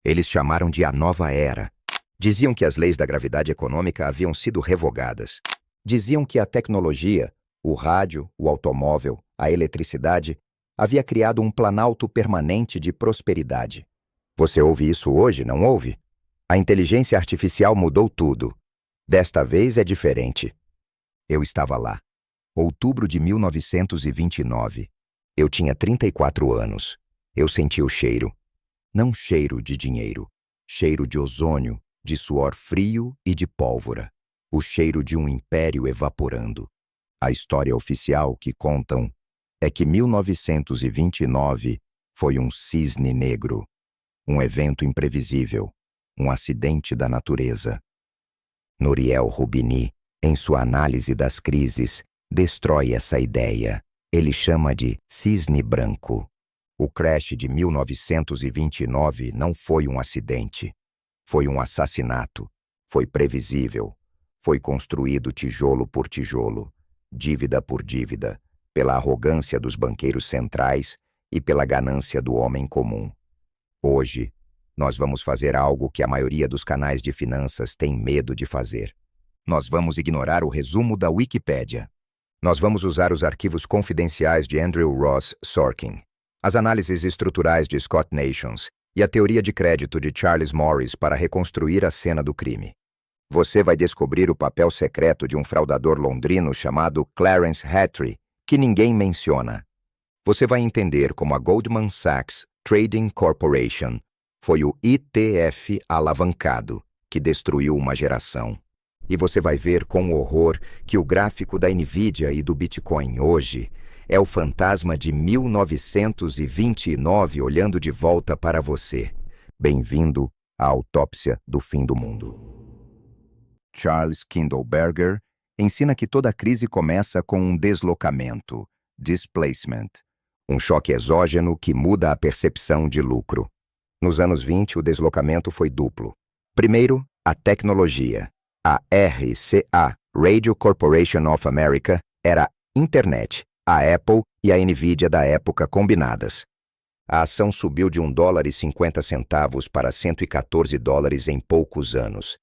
Eles chamaram de a nova era. Diziam que as leis da gravidade econômica haviam sido revogadas. Diziam que a tecnologia, o rádio, o automóvel, a eletricidade, havia criado um planalto permanente de prosperidade. Você ouve isso hoje, não ouve? A inteligência artificial mudou tudo. Desta vez é diferente. Eu estava lá. Outubro de 1929. Eu tinha 34 anos. Eu senti o cheiro. Não cheiro de dinheiro. Cheiro de ozônio, de suor frio e de pólvora. O cheiro de um império evaporando. A história oficial que contam é que 1929 foi um cisne negro. Um evento imprevisível. Um acidente da natureza. Nouriel Roubini, em sua análise das crises, destrói essa ideia. Ele chama de cisne branco. O crash de 1929 não foi um acidente. Foi um assassinato. Foi previsível. Foi construído tijolo por tijolo, dívida por dívida, pela arrogância dos banqueiros centrais e pela ganância do homem comum. Hoje, nós vamos fazer algo que a maioria dos canais de finanças tem medo de fazer. Nós vamos ignorar o resumo da Wikipédia. Nós vamos usar os arquivos confidenciais de Andrew Ross Sorkin, as análises estruturais de Scott Nations e a teoria de crédito de Charles Morris para reconstruir a cena do crime. Você vai descobrir o papel secreto de um fraudador londrino chamado Clarence Hatry, que ninguém menciona. Você vai entender como a Goldman Sachs Trading Corporation foi o ITF alavancado que destruiu uma geração. E você vai ver com horror que o gráfico da Nvidia e do Bitcoin hoje é o fantasma de 1929 olhando de volta para você. Bem-vindo à autópsia do fim do mundo. Charles Kindleberger ensina que toda crise começa com um deslocamento, displacement, um choque exógeno que muda a percepção de lucro. Nos anos 20, o deslocamento foi duplo. Primeiro, a tecnologia. A RCA, Radio Corporation of America, era a Internet, a Apple e a Nvidia da época combinadas. A ação subiu de $1,50 para $114 em poucos anos.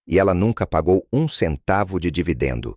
E ela nunca pagou um centavo de dividendo.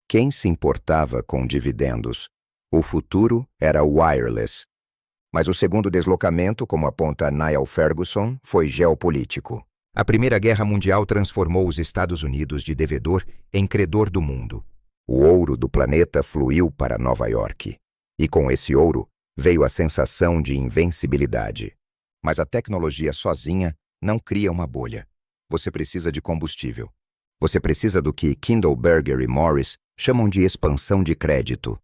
Quem se importava com dividendos? O futuro era wireless. Mas o segundo deslocamento, como aponta Niall Ferguson, foi geopolítico. A Primeira Guerra Mundial transformou os Estados Unidos de devedor em credor do mundo. O ouro do planeta fluiu para Nova York. E com esse ouro veio a sensação de invencibilidade. Mas a tecnologia sozinha não cria uma bolha. Você precisa de combustível. Você precisa do que Kindleberger e Morris chamam de expansão de crédito.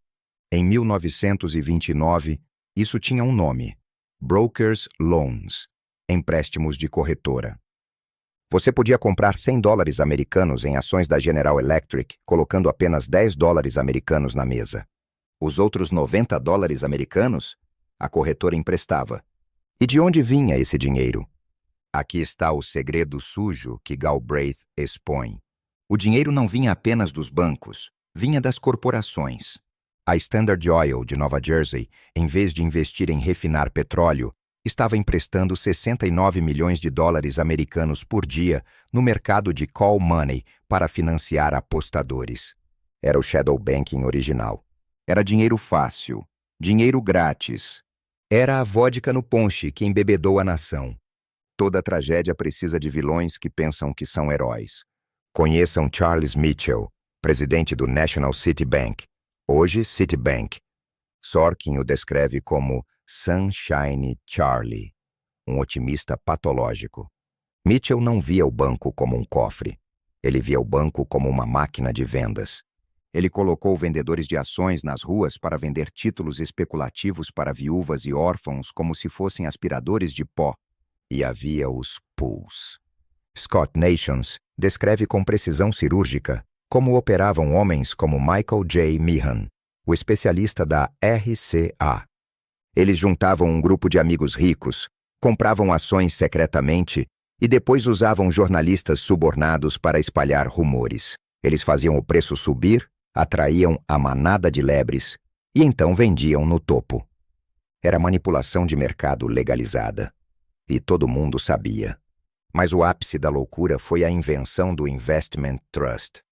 Em 1929, isso tinha um nome: Brokers' Loans, empréstimos de corretora. Você podia comprar $100 americanos em ações da General Electric, colocando apenas $10 americanos na mesa. Os outros $90 americanos, a corretora emprestava. E de onde vinha esse dinheiro? Aqui está o segredo sujo que Galbraith expõe. O dinheiro não vinha apenas dos bancos, vinha das corporações. A Standard Oil de Nova Jersey, em vez de investir em refinar petróleo, estava emprestando $69 milhões americanos por dia no mercado de call money para financiar apostadores. Era o shadow banking original. Era dinheiro fácil, dinheiro grátis. Era a vodka no ponche que embebedou a nação. Toda tragédia precisa de vilões que pensam que são heróis. Conheçam Charles Mitchell, presidente do National City Bank, hoje Citibank. Sorkin o descreve como Sunshine Charlie, um otimista patológico. Mitchell não via o banco como um cofre. Ele via o banco como uma máquina de vendas. Ele colocou vendedores de ações nas ruas para vender títulos especulativos para viúvas e órfãos como se fossem aspiradores de pó. E havia os pools. Scott Nations descreve com precisão cirúrgica como operavam homens como Michael J. Meehan, o especialista da RCA. Eles juntavam um grupo de amigos ricos, compravam ações secretamente e depois usavam jornalistas subornados para espalhar rumores. Eles faziam o preço subir, atraíam a manada de lebres e então vendiam no topo. Era manipulação de mercado legalizada. E todo mundo sabia. Mas o ápice da loucura foi a invenção do Investment Trust.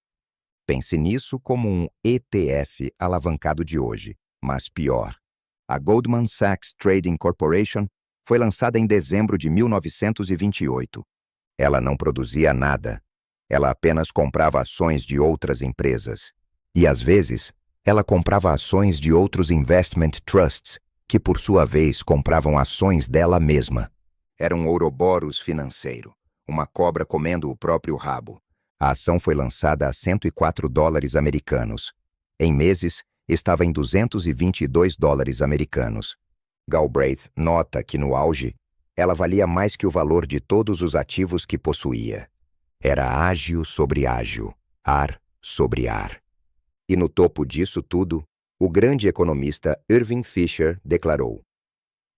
Pense nisso como um ETF alavancado de hoje, mas pior. A Goldman Sachs Trading Corporation foi lançada em dezembro de 1928. Ela não produzia nada. Ela apenas comprava ações de outras empresas. E, às vezes, ela comprava ações de outros investment trusts, que, por sua vez, compravam ações dela mesma. Era um ouroboros financeiro, uma cobra comendo o próprio rabo. A ação foi lançada a $104 americanos. Em meses, estava em $222 americanos. Galbraith nota que, no auge, ela valia mais que o valor de todos os ativos que possuía. Era ágio sobre ágio, ar sobre ar. E no topo disso tudo, o grande economista Irving Fisher declarou: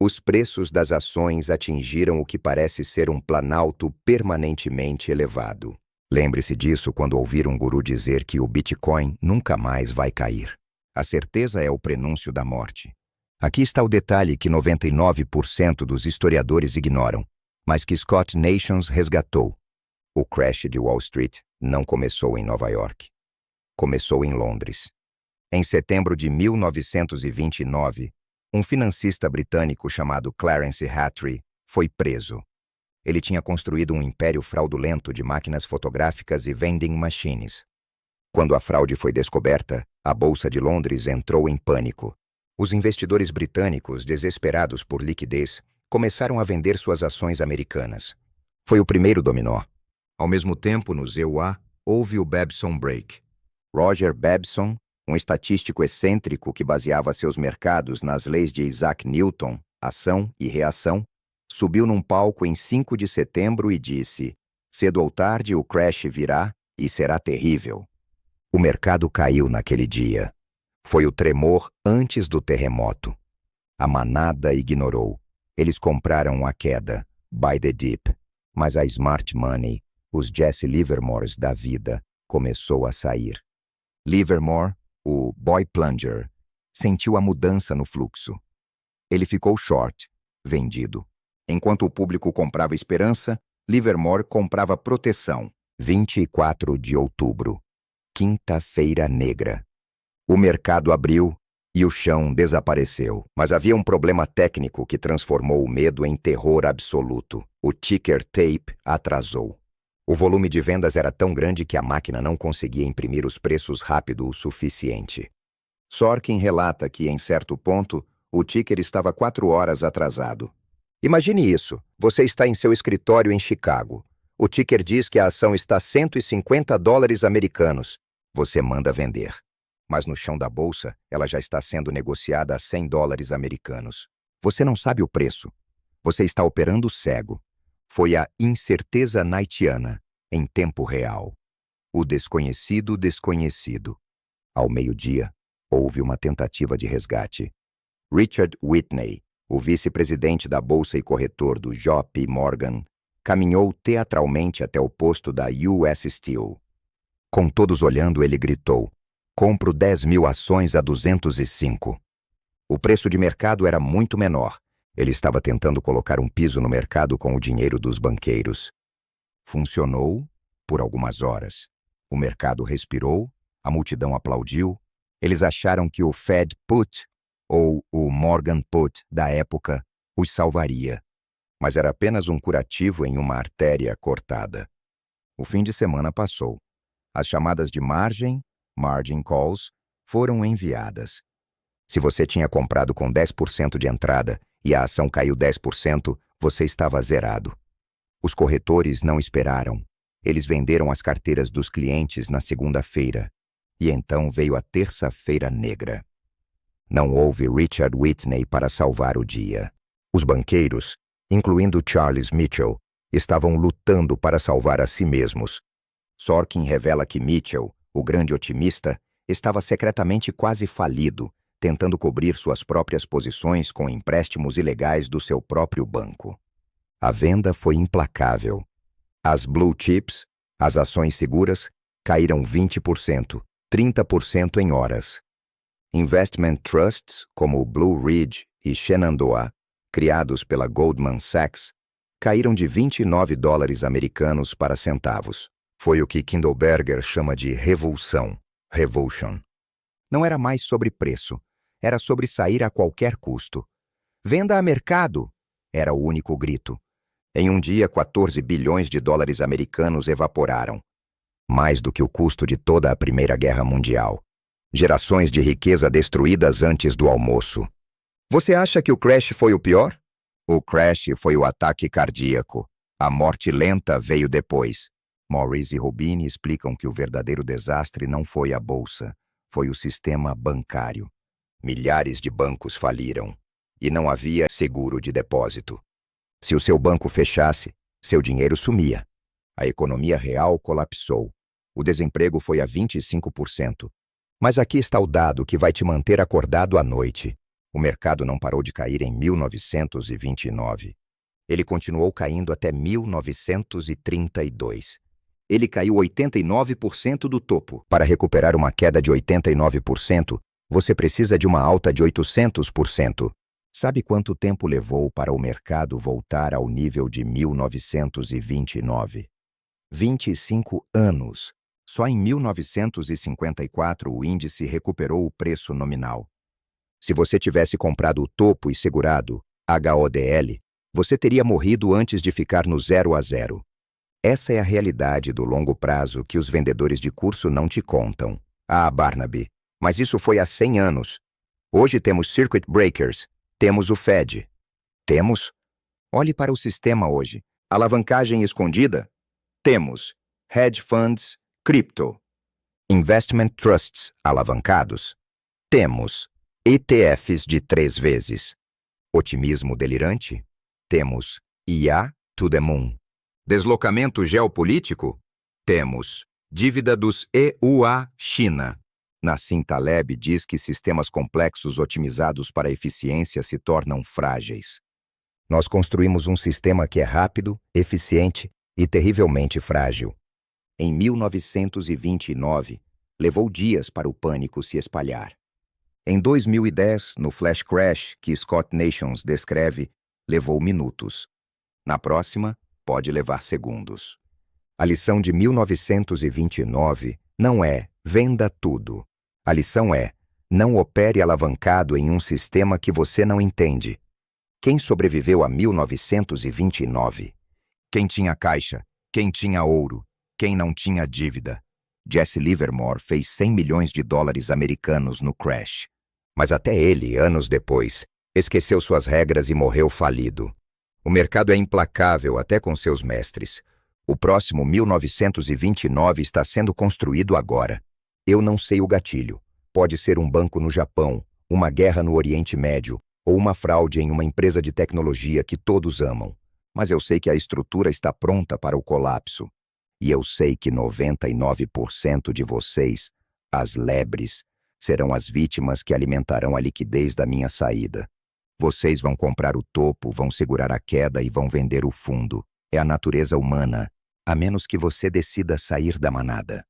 os preços das ações atingiram o que parece ser um planalto permanentemente elevado. Lembre-se disso quando ouvir um guru dizer que o Bitcoin nunca mais vai cair. A certeza é o prenúncio da morte. Aqui está o detalhe que 99% dos historiadores ignoram, mas que Scott Nations resgatou. O crash de Wall Street não começou em Nova York. Começou em Londres. Em setembro de 1929, um financista britânico chamado Clarence Hatry foi preso. Ele tinha construído um império fraudulento de máquinas fotográficas e vending machines. Quando a fraude foi descoberta, a Bolsa de Londres entrou em pânico. Os investidores britânicos, desesperados por liquidez, começaram a vender suas ações americanas. Foi o primeiro dominó. Ao mesmo tempo, no ZEUA, houve o Babson Break. Roger Babson, um estatístico excêntrico que baseava seus mercados nas leis de Isaac Newton, ação e reação, subiu num palco em 5 de setembro e disse: cedo ou tarde o crash virá e será terrível. O mercado caiu naquele dia. Foi o tremor antes do terremoto. A manada ignorou. Eles compraram a queda, buy the dip. Mas a smart money, os Jesse Livermores da vida, começou a sair. Livermore, o boy plunger, sentiu a mudança no fluxo. Ele ficou short, vendido. Enquanto o público comprava esperança, Livermore comprava proteção. 24 de outubro. Quinta-feira negra. O mercado abriu e o chão desapareceu. Mas havia um problema técnico que transformou o medo em terror absoluto. O ticker tape atrasou. O volume de vendas era tão grande que a máquina não conseguia imprimir os preços rápido o suficiente. Sorkin relata que, em certo ponto, o ticker estava 4 horas atrasado. Imagine isso. Você está em seu escritório em Chicago. O ticker diz que a ação está a $150 americanos. Você manda vender. Mas no chão da bolsa, ela já está sendo negociada a $100 americanos. Você não sabe o preço. Você está operando cego. Foi a incerteza knightiana, em tempo real. O desconhecido desconhecido. Ao meio-dia, houve uma tentativa de resgate. Richard Whitney, o vice-presidente da Bolsa e corretor do J.P. Morgan, caminhou teatralmente até o posto da US Steel. Com todos olhando, ele gritou: compro 10.000 ações a 205. O preço de mercado era muito menor. Ele estava tentando colocar um piso no mercado com o dinheiro dos banqueiros. Funcionou por algumas horas. O mercado respirou, a multidão aplaudiu. Eles acharam que o Fed Put, ou o Morgan Put da época, os salvaria. Mas era apenas um curativo em uma artéria cortada. O fim de semana passou. As chamadas de margin calls, foram enviadas. Se você tinha comprado com 10% de entrada e a ação caiu 10%, você estava zerado. Os corretores não esperaram. Eles venderam as carteiras dos clientes na segunda-feira. E então veio a terça-feira negra. Não houve Richard Whitney para salvar o dia. Os banqueiros, incluindo Charles Mitchell, estavam lutando para salvar a si mesmos. Sorkin revela que Mitchell, o grande otimista, estava secretamente quase falido, tentando cobrir suas próprias posições com empréstimos ilegais do seu próprio banco. A venda foi implacável. As blue chips, as ações seguras, caíram 20%, 30% em horas. Investment trusts, como o Blue Ridge e Shenandoah, criados pela Goldman Sachs, caíram de 29 dólares americanos para centavos. Foi o que Kindleberger chama de revulsão, revulsion. Não era mais sobre preço, era sobre sair a qualquer custo. Venda a mercado! Era o único grito. Em um dia, 14 bilhões de dólares americanos evaporaram. Mais do que o custo de toda a Primeira Guerra Mundial. Gerações de riqueza destruídas antes do almoço. Você acha que o crash foi o pior? O crash foi o ataque cardíaco. A morte lenta veio depois. Maurice e Robini explicam que o verdadeiro desastre não foi a bolsa, foi o sistema bancário. Milhares de bancos faliram e não havia seguro de depósito. Se o seu banco fechasse, seu dinheiro sumia. A economia real colapsou. O desemprego foi a 25%. Mas aqui está o dado que vai te manter acordado à noite. O mercado não parou de cair em 1929. Ele continuou caindo até 1932. Ele caiu 89% do topo. Para recuperar uma queda de 89%, você precisa de uma alta de 800%. Sabe quanto tempo levou para o mercado voltar ao nível de 1929? 25 anos. Só em 1954 o índice recuperou o preço nominal. Se você tivesse comprado o topo e segurado, HODL, você teria morrido antes de ficar no 0 a 0. Essa é a realidade do longo prazo que os vendedores de curso não te contam. Ah, Barnaby, mas isso foi há 100 anos. Hoje temos circuit breakers, temos o Fed. Temos? Olhe para o sistema hoje. Alavancagem escondida? Temos. Hedge funds, cripto. Investment trusts alavancados? Temos. ETFs de 3 vezes. Otimismo delirante? Temos. IA to the moon. Deslocamento geopolítico? Temos. Dívida dos EUA China. Nassim Taleb diz que sistemas complexos otimizados para a eficiência se tornam frágeis. Nós construímos um sistema que é rápido, eficiente e terrivelmente frágil. Em 1929, levou dias para o pânico se espalhar. Em 2010, no flash crash que Scott Nations descreve, levou minutos. Na próxima, pode levar segundos. A lição de 1929 não é venda tudo. A lição é não opere alavancado em um sistema que você não entende. Quem sobreviveu a 1929? Quem tinha caixa? Quem tinha ouro? Quem não tinha dívida? Jesse Livermore fez 100 milhões de dólares americanos no crash. Mas até ele, anos depois, esqueceu suas regras e morreu falido. O mercado é implacável até com seus mestres. O próximo 1929 está sendo construído agora. Eu não sei o gatilho. Pode ser um banco no Japão, uma guerra no Oriente Médio ou uma fraude em uma empresa de tecnologia que todos amam. Mas eu sei que a estrutura está pronta para o colapso. E eu sei que 99% de vocês, as lebres, serão as vítimas que alimentarão a liquidez da minha saída. Vocês vão comprar o topo, vão segurar a queda e vão vender o fundo. É a natureza humana, a menos que você decida sair da manada.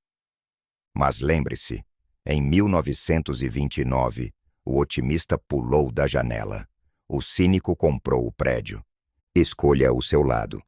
Mas lembre-se, em 1929, o otimista pulou da janela. O cínico comprou o prédio. Escolha o seu lado.